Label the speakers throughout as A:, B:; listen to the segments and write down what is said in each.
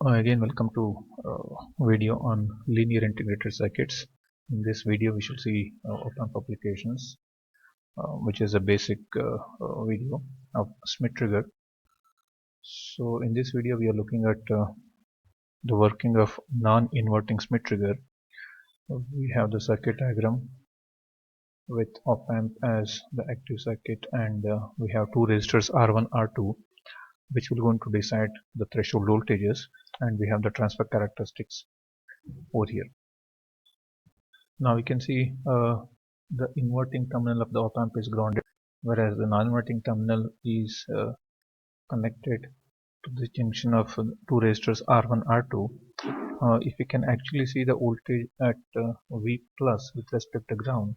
A: Again, welcome to video on linear integrated circuits. In this video, we shall see op-amp applications, which is a basic video of Schmitt trigger. So, in this video, we are looking at the working of non-inverting Schmitt trigger. We have the circuit diagram with op-amp as the active circuit, and we have two resistors R1, R2, which will going to decide the threshold voltages, and we have the transfer characteristics over here. Now we can see the inverting terminal of the op-amp is grounded, whereas the non-inverting terminal is connected to the junction of two resistors R1, R2. If you can actually see the voltage at V plus with respect to ground,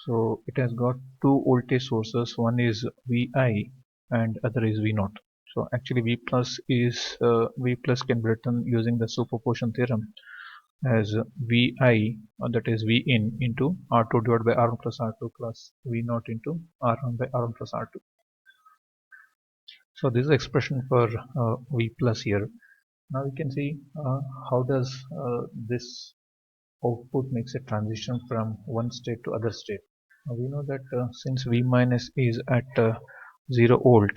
A: so it has got two voltage sources. One is Vi and other is V0. So actually V plus can be written using the superposition theorem as Vi, that is V in, into R2 divided by R1 plus R2 plus V0 into R1 by R1 plus R2. So this is the expression for V plus here. Now we can see how does this output makes a transition from one state to other state. We know that since V minus is at 0 volt,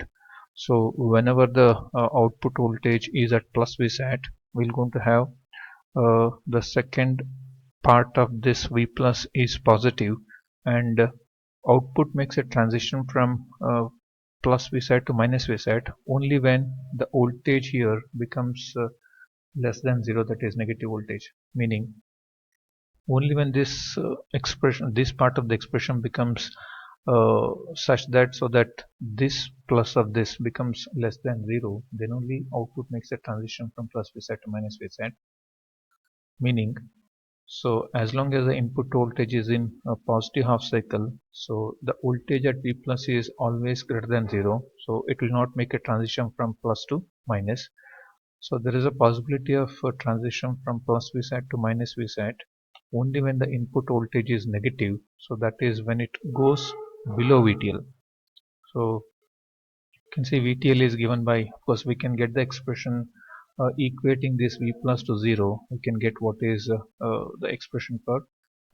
A: so whenever the output voltage is at plus V sat, we're going to have the second part of this V plus is positive, and output makes a transition from plus V sat to minus V sat only when the voltage here becomes less than 0, that is negative voltage, meaning only when this this part of the expression becomes such that this plus of this becomes less than 0, then only output makes a transition from plus V sat to minus V sat. Meaning, so as long as the input voltage is in a positive half cycle, so the voltage at V plus is always greater than 0, so it will not make a transition from plus to minus. So there is a possibility of a transition from plus V sat to minus V sat only when the input voltage is negative, so that is when it goes below VTL. So you can see VTL is given by, of course we can get the expression equating this V plus to 0, we can get what is the expression for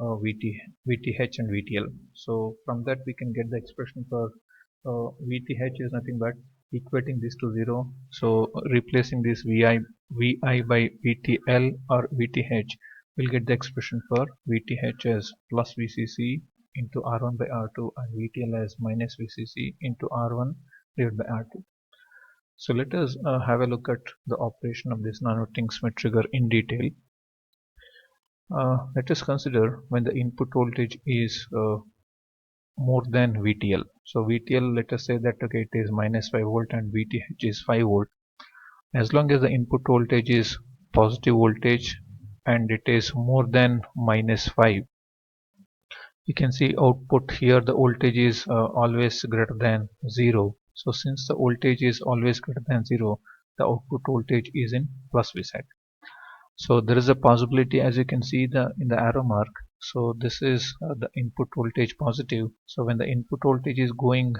A: VTH and VTL. So from that we can get the expression for VTH is nothing but equating this to 0. So replacing this VI by VTL or VTH, we'll get the expression for VTH as plus VCC into R1 by R2 and VTL as minus VCC into R1 divided by R2. So let us have a look at the operation of this non-inverting Schmitt trigger in detail. Let us consider when the input voltage is more than VTL. So VTL, let us say that okay, it is minus 5 volt and VTH is 5 volt. As long as the input voltage is positive voltage and it is more than minus 5, you can see output here the voltage is always greater than 0. So since the voltage is always greater than 0, the output voltage is in plus V sat. So there is a possibility, as you can see in the arrow mark, so this is the input voltage positive. So when the input voltage is going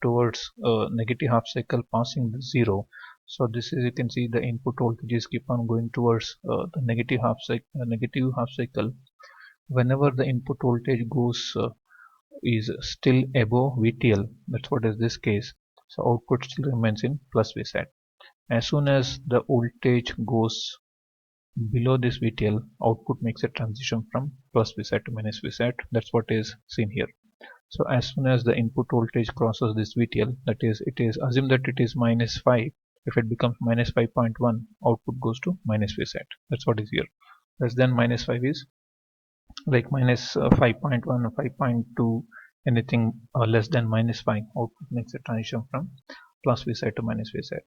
A: towards negative half cycle passing the 0, so this is, you can see the input voltages keep on going towards the negative half cycle. Whenever the input voltage goes is still above VTL, that's what is this case, so output still remains in plus V sat. As soon as the voltage goes below this VTL, output makes a transition from plus V sat to minus V sat. That's what is seen here. So as soon as the input voltage crosses this VTL, that is, it is assume that it is minus 5. If it becomes minus 5.1, output goes to minus V sat. That's what is here. Less than minus 5 is like minus 5.1 or 5.2, anything less than minus 5, output makes a transition from plus V sat to minus V sat.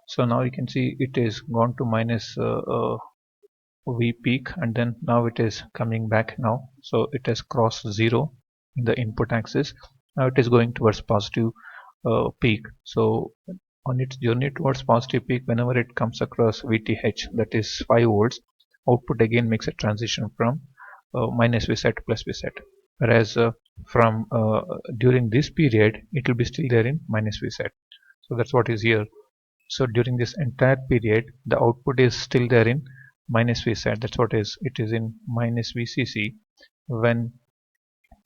A: So now you can see it is gone to minus V peak, and then now it is coming back now. So it has crossed 0 in the input axis. Now it is going towards positive peak. So on its journey towards positive peak, whenever it comes across VTH, that is 5 volts, output again makes a transition from minus V sat to plus V sat. Whereas from during this period, it will be still there in minus V sat. So that's what is here. So during this entire period, the output is still there in minus Vsat. That's what it is in minus Vcc when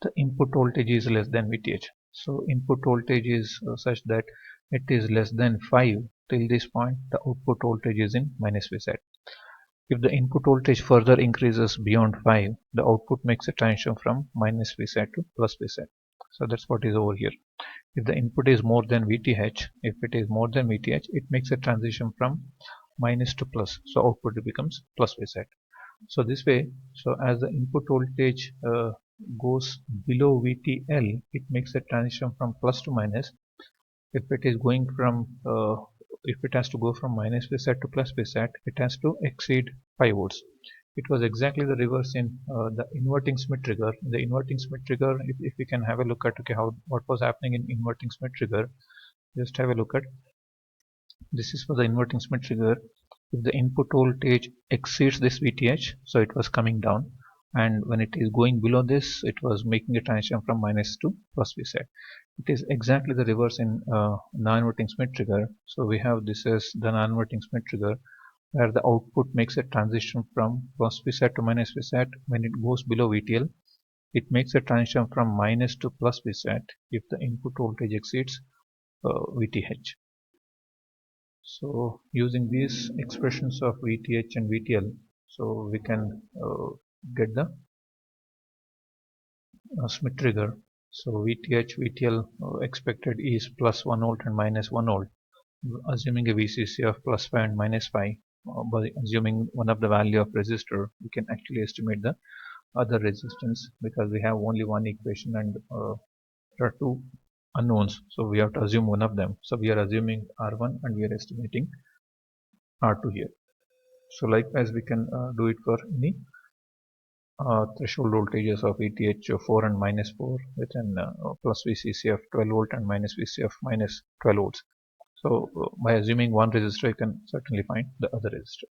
A: the input voltage is less than Vth. So input voltage is such that it is less than 5 till this point. The output voltage is in minus Vsat. If the input voltage further increases beyond 5, the output makes a transition from minus Vsat to plus Vsat. So that's what is over here. If the input is more than Vth, if it is more than Vth, it makes a transition from minus to plus. So output becomes plus Vsat. So this way, so as the input voltage goes below VTL, it makes a transition from plus to minus. If it is going from if it has to go from minus Vsat to plus Vsat, it has to exceed 5 volts. It was exactly the reverse in the inverting Schmitt trigger. In the inverting Schmitt trigger, if we can have a look at how what was happening in inverting Schmitt trigger, just have a look at this is for the inverting Schmitt trigger. If the input voltage exceeds this VTH, so it was coming down, and when it is going below this, it was making a transition from minus to plus Vsat. It is exactly the reverse in non-inverting Schmitt trigger. So we have this as the non-inverting Schmitt trigger, where the output makes a transition from plus Vsat to minus Vsat. When it goes below VTL, it makes a transition from minus to plus Vsat if the input voltage exceeds VTH. So using these expressions of VTH and VTL, so we can get the Schmitt trigger. So VTH, VTL expected is plus 1 volt and minus 1 volt, assuming a VCC of plus 5 and minus 5. By assuming one of the value of resistor, we can actually estimate the other resistance, because we have only one equation and there are two unknowns, so we have to assume one of them. So we are assuming R1 and we are estimating R2 here. So likewise we can do it for any threshold voltages of VTH of 4 and minus 4 with an plus VCC of 12 volt and minus VCC of minus 12 volts. So by assuming one resistor, you can certainly find the other resistor.